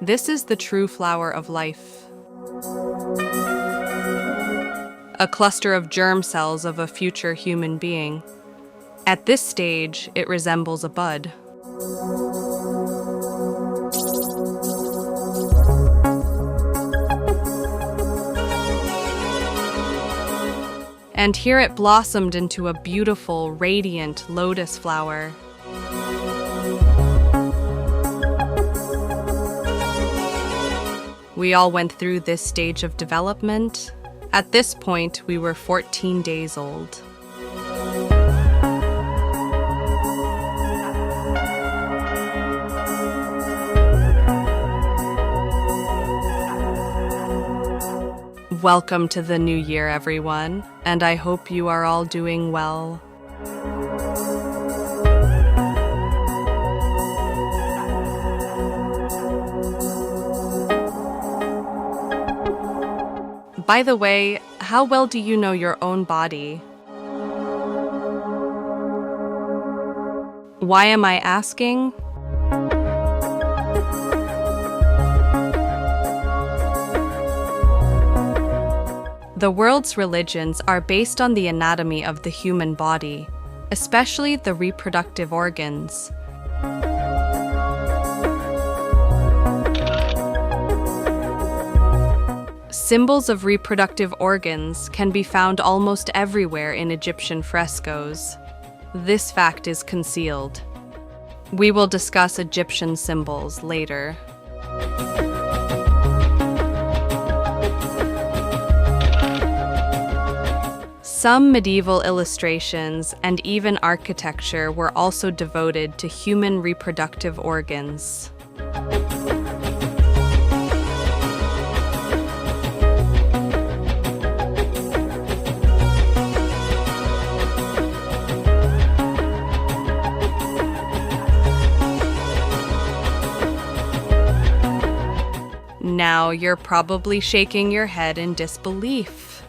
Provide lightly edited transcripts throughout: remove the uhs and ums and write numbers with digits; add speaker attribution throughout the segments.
Speaker 1: This is the true flower of life. A cluster of germ cells of a future human being. At this stage, it resembles a bud. And here it blossomed into a beautiful, radiant lotus flower. We all went through this stage of development. At this point, we were 14 days old. Welcome to the new year, everyone, and I hope you are all doing well. By the way, how well do you know your own body? Why am I asking? The world's religions are based on the anatomy of the human body, especially the reproductive organs. Symbols of reproductive organs can be found almost everywhere in Egyptian frescoes. This fact is concealed. We will discuss Egyptian symbols later. Some medieval illustrations and even architecture were also devoted to human reproductive organs. Now you're probably shaking your head in disbelief.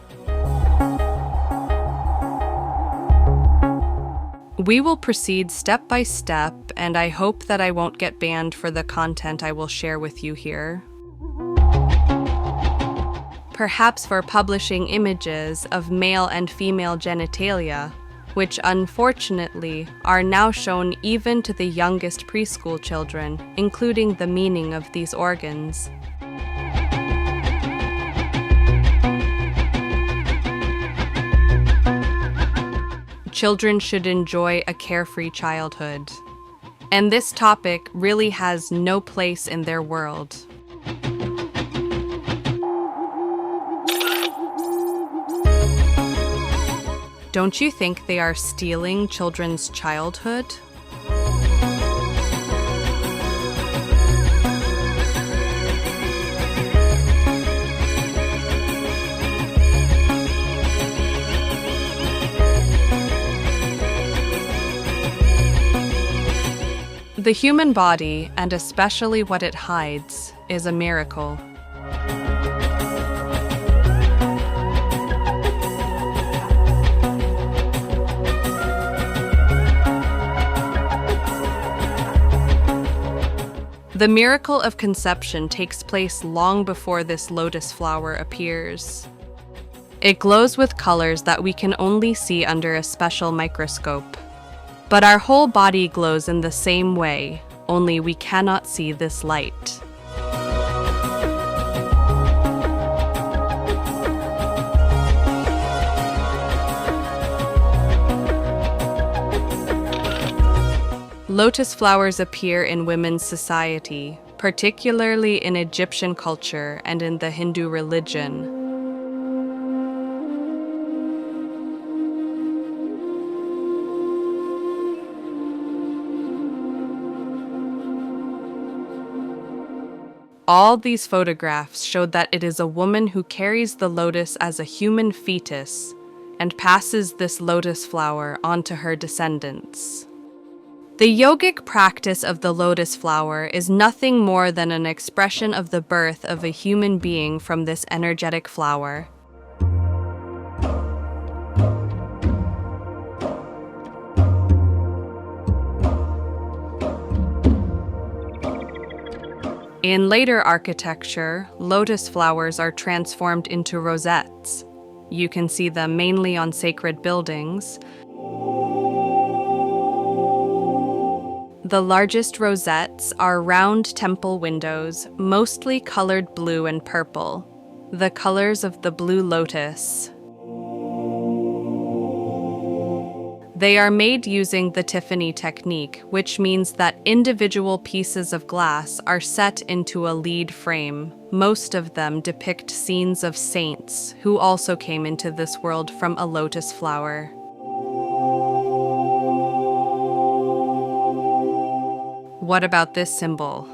Speaker 1: We will proceed step by step, and I hope that I won't get banned for the content I will share with you here. Perhaps for publishing images of male and female genitalia, which unfortunately are now shown even to the youngest preschool children, including the meaning of these organs. Children should enjoy a carefree childhood, and this topic really has no place in their world. Don't you think they are stealing children's childhood? The human body, and especially what it hides, is a miracle. The miracle of conception takes place long before this lotus flower appears. It glows with colors that we can only see under a special microscope. But our whole body glows in the same way, only we cannot see this light. Lotus flowers appear in women's society, particularly in Egyptian culture and in the Hindu religion. All these photographs showed that it is a woman who carries the lotus as a human fetus and passes this lotus flower on to her descendants. The yogic practice of the lotus flower is nothing more than an expression of the birth of a human being from this energetic flower. In later architecture, lotus flowers are transformed into rosettes. You can see them mainly on sacred buildings. The largest rosettes are round temple windows, mostly colored blue and purple, the colors of the blue lotus. They are made using the Tiffany technique, which means that individual pieces of glass are set into a lead frame. Most of them depict scenes of saints who also came into this world from a lotus flower. What about this symbol?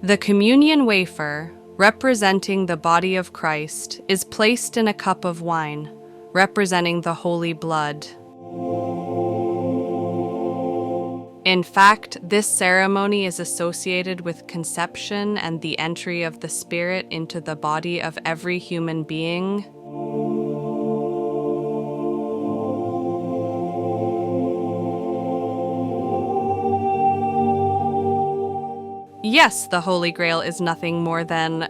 Speaker 1: The communion wafer, representing the body of Christ, is placed in a cup of wine, representing the holy blood. In fact, this ceremony is associated with conception and the entry of the Spirit into the body of every human being. Yes, the Holy Grail is nothing more than...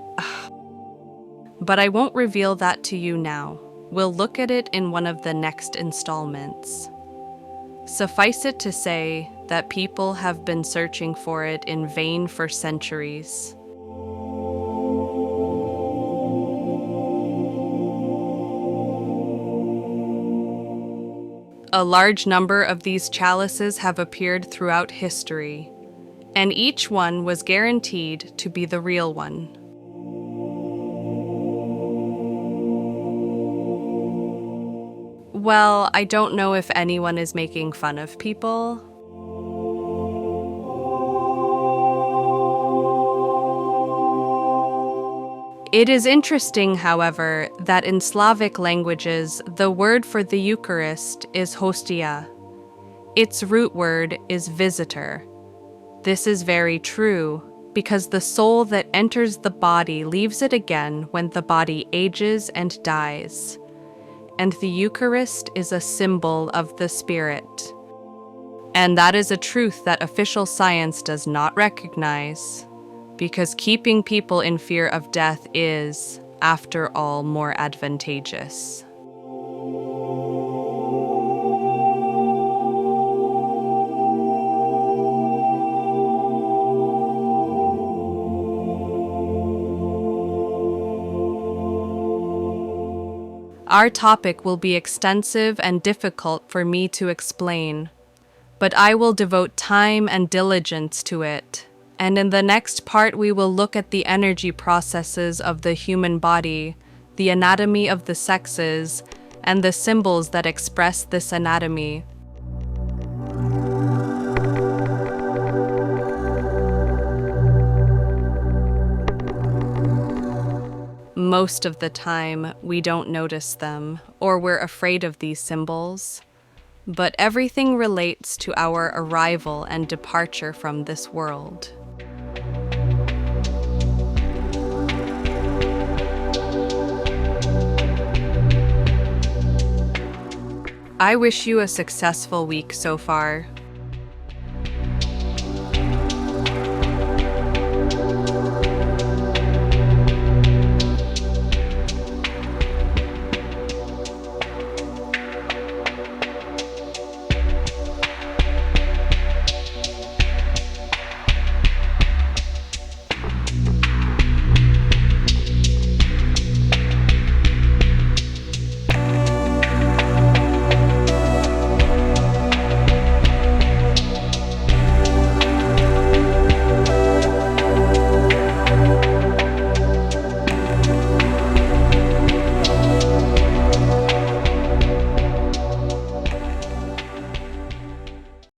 Speaker 1: But I won't reveal that to you now. We'll look at it in one of the next installments. Suffice it to say that people have been searching for it in vain for centuries. A large number of these chalices have appeared throughout history, and each one was guaranteed to be the real one. Well, I don't know if anyone is making fun of people. It is interesting, however, that in Slavic languages, the word for the Eucharist is hostia. Its root word is visitor. This is very true, because the soul that enters the body leaves it again when the body ages and dies. And the Eucharist is a symbol of the Spirit. And that is a truth that official science does not recognize, because keeping people in fear of death is, after all, more advantageous. Our topic will be extensive and difficult for me to explain, but I will devote time and diligence to it. And in the next part, we will look at the energy processes of the human body, the anatomy of the sexes, and the symbols that express this anatomy. Most of the time, we don't notice them, or we're afraid of these symbols, but everything relates to our arrival and departure from this world. I wish you a successful week so far.